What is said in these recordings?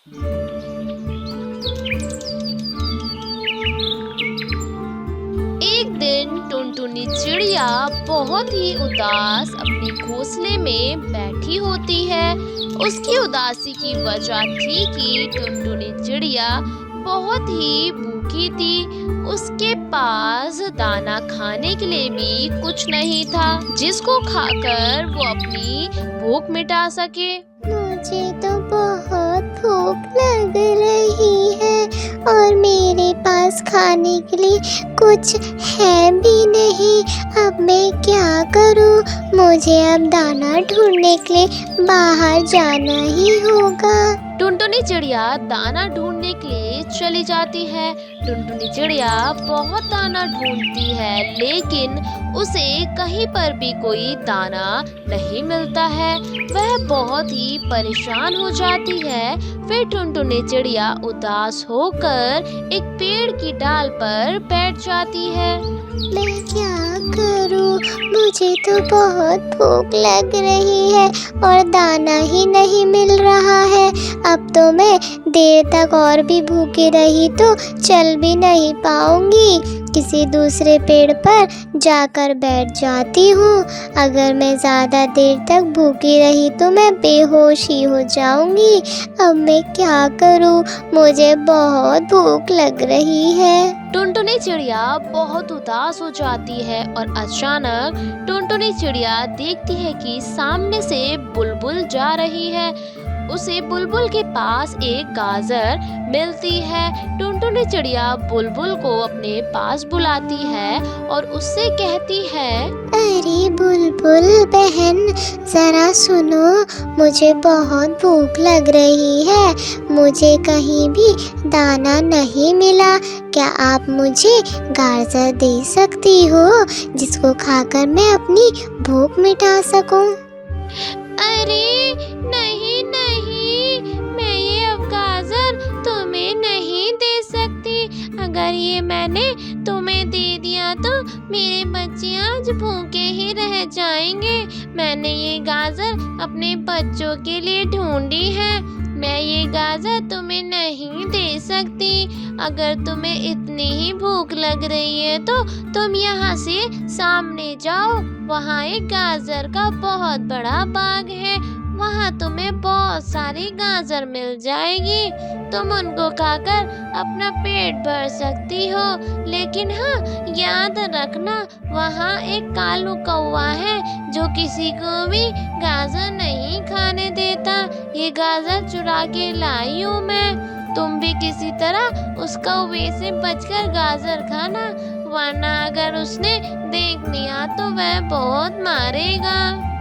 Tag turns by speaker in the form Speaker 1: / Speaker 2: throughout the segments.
Speaker 1: एक दिन टुनटुनी चिड़िया बहुत ही उदास अपने घोंसले में बैठी होती है। उसकी उदासी की वजह थी कि टुनटुनी चिड़िया बहुत ही भूखी थी। उसके पास दाना खाने के लिए भी कुछ नहीं था जिसको खाकर वो अपनी भूख मिटा सके।
Speaker 2: मुझे तो बहुत भूख लग रही है और मेरे पास खाने के लिए कुछ है भी नहीं। अब मैं क्या करूं? मुझे अब दाना ढूंढने के लिए बाहर जाना ही होगा।
Speaker 1: टुनटुनी चिड़िया दाना ढूंढने के लिए चली जाती है। टुनटुनी चिड़िया बहुत दाना ढूंढती है लेकिन उसे कहीं पर भी कोई दाना नहीं मिलता है। वह बहुत ही परेशान हो जाती है। फिर टुनटुनी चिड़िया उदास होकर एक पेड़ की डाल पर बैठ जाती है।
Speaker 2: मैं क्या करूं? मुझे तो बहुत भूख लग रही है और दाना ही नहीं मिल रहा है। अब तो मैं देर तक और भी भूखी रही तो चल भी नहीं पाऊंगी। किसी दूसरे पेड़ पर जाकर बैठ जाती हूँ। अगर मैं ज़्यादा देर तक भूखी रही तो मैं बेहोश ही हो जाऊंगी। अब मैं क्या करूँ? मुझे बहुत भूख लग रही है।
Speaker 1: टुनटुनी चिड़िया बहुत उदास हो जाती है और अचानक टुनटुनी चिड़िया देखती है कि सामने से बुलबुल जा रही है। उसे बुलबुल के पास एक गाजर मिलती है। टुनटुनी चिड़िया बुलबुल को अपने पास बुलाती है और उससे कहती है,
Speaker 2: अरे बुलबुल बहन, ज़रा सुनो, मुझे बहुत भूख लग रही है। मुझे कहीं भी दाना नहीं मिला। क्या आप मुझे गाजर दे सकती हो जिसको खाकर मैं अपनी भूख मिटा सकूं?
Speaker 1: अरे नहीं नहीं, मैं ये अब गाजर तुम्हें नहीं दे सकती। अगर ये मैंने तुम्हें दे दिया तो मेरे बच्चे आज भूखे ही रह जाएंगे। मैंने ये गाजर अपने बच्चों के लिए ढूंढी है। मैं ये गाजर तुम्हें नहीं दे सकती। अगर तुम्हें इतनी ही भूख लग रही है तो तुम यहाँ से सामने जाओ। वहाँ एक गाजर का बहुत बड़ा बाग है। वहाँ तुम्हें बहुत सारी गाजर मिल जाएगी। तुम उनको खाकर अपना पेट भर सकती हो। लेकिन हाँ, याद रखना, वहाँ एक कालू कौवा है जो किसी को भी गाजर नहीं खाने देता। ये गाजर चुरा के लाई हूँ मैं। तुम भी किसी तरह उस कौवे से बचकर गाजर खाना, वरना अगर उसने देख लिया तो वह बहुत मारेगा।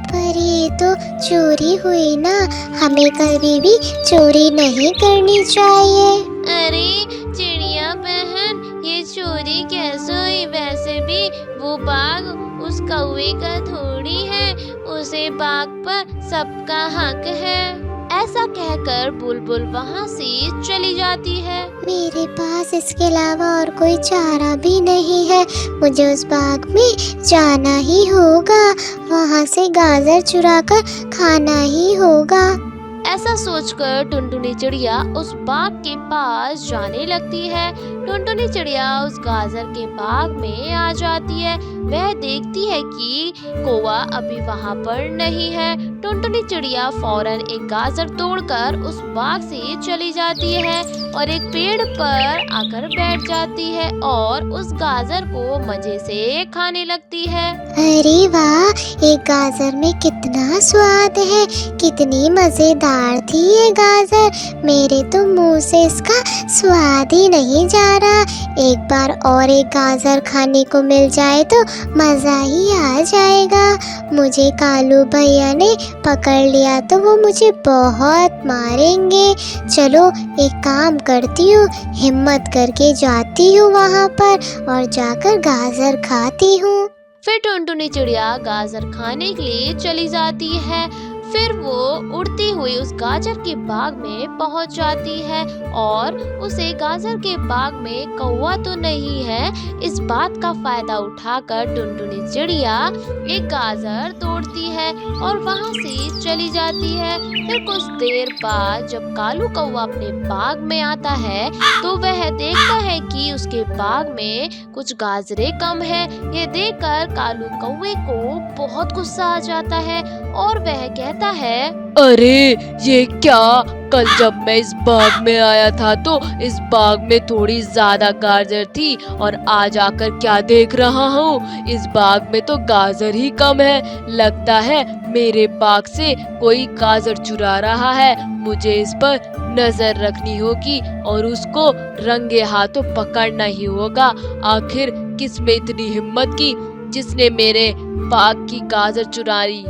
Speaker 2: पर ये तो चोरी हुई ना, हमें कभी भी चोरी नहीं करनी चाहिए।
Speaker 1: अरे चिड़िया बहन, ये चोरी कैसे हुई? वैसे भी वो बाग उस कौवे का थोड़ी है। उसे बाग पर सबका हक है। ऐसा कहकर बुलबुल वहाँ से चली जाती है।
Speaker 2: मेरे पास इसके अलावा और कोई चारा भी नहीं है। मुझे उस बाग में जाना ही होगा। वहाँ से गाजर चुरा कर खाना ही होगा।
Speaker 1: ऐसा सोचकर टुनटुनी चिड़िया उस बाग के पास जाने लगती है। टुनटुनी चिड़िया उस गाजर के बाग में आ जाती है। वह देखती है कि कौवा अभी वहाँ पर नहीं है। टुनटुनी चिड़िया फौरन एक गाजर तोड़कर उस बाग से चली जाती है और एक पेड़ पर आकर बैठ जाती है और उस गाजर को मजे से खाने लगती है।
Speaker 2: अरे वाह, एक गाजर में कितना स्वाद है! कितनी मजेदार थी ये गाजर। मेरे तो मुंह से इसका स्वाद ही नहीं जा रहा। एक बार और एक गाजर खाने को मिल जाए तो मज़ा ही आ जाएगा। मुझे कालू भैया ने पकड़ लिया तो वो मुझे बहुत मारेंगे। चलो एक काम करती हूँ, हिम्मत करके जाती हूँ वहाँ पर और जाकर गाजर खाती हूँ।
Speaker 1: फिर टुनटुनी चिड़िया गाजर खाने के लिए चली जाती है। फिर वो उड़ती हुई उस गाजर के बाग में पहुंच जाती है और उसे गाजर के बाग में कौवा तो नहीं है, इस बात का फायदा उठाकर टुनटुनी चिड़िया एक गाजर तोड़ती है और वहां से चली जाती है। फिर कुछ देर बाद जब कालू कौवा अपने बाग में आता है तो वह देखता है कि उसके बाग में कुछ गाजरें कम है। ये देखकर कालू कौवे को बहुत गुस्सा आ जाता है और वह कहता है,
Speaker 3: अरे ये क्या, कल जब मैं इस बाग में आया था तो इस बाग में थोड़ी ज्यादा गाजर थी और आज आकर क्या देख रहा हूँ, इस बाग में तो गाजर ही कम है। लगता है मेरे बाग से कोई गाजर चुरा रहा है। मुझे इस पर नजर रखनी होगी और उसको रंगे हाथों पकड़ना ही होगा। आखिर किसमें इतनी हिम्मत की जिसने मेरे बाग की गाजर चुरा ली।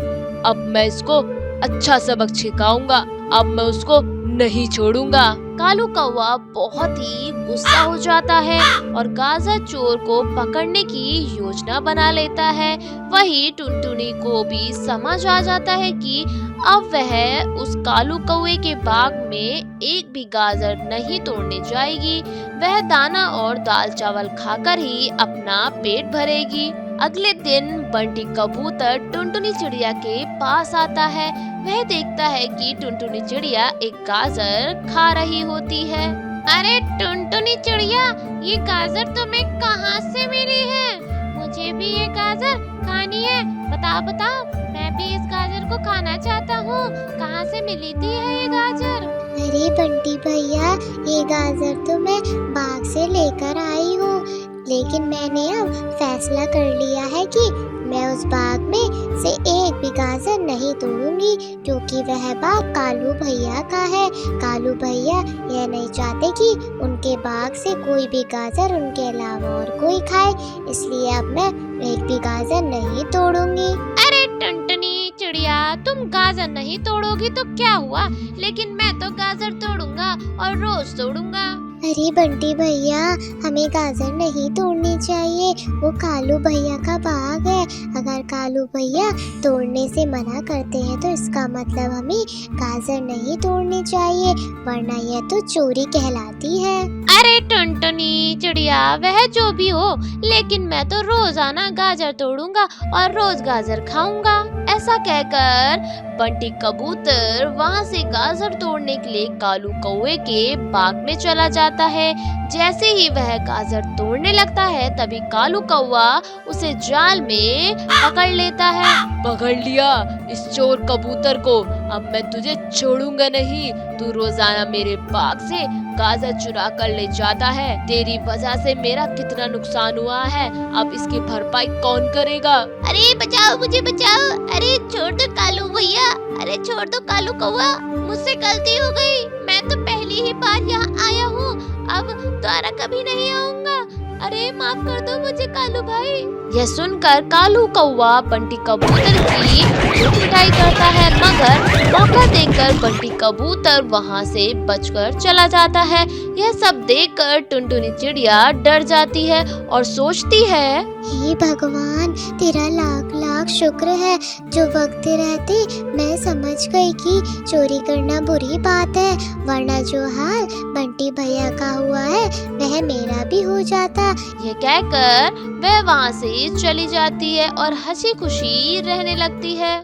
Speaker 3: अब मैं इसको अच्छा सबक सिखाऊंगा, अब मैं उसको नहीं छोड़ूंगा।
Speaker 1: कालू कौवा बहुत ही गुस्सा हो जाता है और गाजर चोर को पकड़ने की योजना बना लेता है। वही टुनटुनी को भी समझ आ जाता है कि अब वह उस कालू कौवे के बाग में एक भी गाजर नहीं तोड़ने जाएगी। वह दाना और दाल चावल खाकर ही अपना पेट भरेगी। अगले दिन बंटी कबूतर टुनटुनी चिड़िया के पास आता है। वह देखता है कि टुनटुनी चिड़िया एक गाजर खा रही होती है। अरे टुनटुनी चिड़िया, ये गाजर तुम्हें कहाँ से मिली है? मुझे भी ये गाजर खानी है। बताओ बताओ, मैं भी इस गाजर को खाना चाहता हूँ। कहाँ से मिली थी ये गाजर?
Speaker 2: अरे बंटी भैया, ये गाजर तो मैं बाग से लेकर आई हूँ, लेकिन मैंने अब फैसला कर लिया है कि मैं उस बाग में से एक भी गाजर नहीं तोड़ूंगी, क्योंकि वह बाग कालू भैया का है। कालू भैया यह नहीं चाहते कि उनके बाग से कोई भी गाजर उनके अलावा और कोई खाए, इसलिए अब मैं एक भी गाजर नहीं तोड़ूंगी।
Speaker 1: अरे टुनटुनी चिड़िया, तुम गाजर नहीं तोड़ोगी तो क्या हुआ, लेकिन मैं तो गाजर तोड़ूंगा और रोज तोड़ूंगा।
Speaker 2: अरे बंटी भैया, हमें गाजर नहीं तोड़नी चाहिए, वो कालू भैया का बाग है। अगर कालू भैया तोड़ने से मना करते हैं तो इसका मतलब हमें गाजर नहीं तोड़नी चाहिए, वरना यह तो चोरी कहलाती है।
Speaker 1: अरे टुनटुनी चिड़िया, वह जो भी हो, लेकिन मैं तो रोजाना गाजर तोड़ूंगा और रोज गाजर खाऊंगा। ऐसा कहकर बंटी कबूतर वहां से गाजर तोड़ने के लिए कालू कौवे के बाग में चला जाता है। जैसे ही वह गाजर तोड़ने लगता है तभी कालू कौवा उसे जाल में पकड़ लेता है।
Speaker 3: पकड़ लिया इस चोर कबूतर को, अब मैं तुझे छोड़ूंगा नहीं। तू रोजाना मेरे बाग से गाजर चुरा कर ले जाता है, तेरी वजह से मेरा कितना नुकसान हुआ है, अब इसकी भरपाई कौन करेगा?
Speaker 1: अरे बचाओ, मुझे बचाओ। अरे छोड़ दो कालू भैया, अरे छोड़ दो कालू कौवा, मुझसे गलती हो गई। मैं तो पहली ही बार यहाँ आया हूँ, अब दोबारा कभी नहीं आऊंगा। अरे माफ कर दो मुझे कालू भाई। यह सुनकर कालू कौवा बंटी कबूतर की पिटाई करता है, मगर मौका देखकर बंटी कबूतर वहां से बचकर चला जाता है। यह सब देखकर टुनटुनी चिड़िया डर जाती है और सोचती है,
Speaker 2: हे भगवान, तेरा लाख लाख शुक्र है, जो वक्त रहते मैं समझ गई कि चोरी करना बुरी बात है, वरना जो हाल बंटी भैया का हुआ है वह मेरा भी हो जाता।
Speaker 1: ये कहकर वह वहां से चली जाती है और हंसी खुशी रहने लगती है।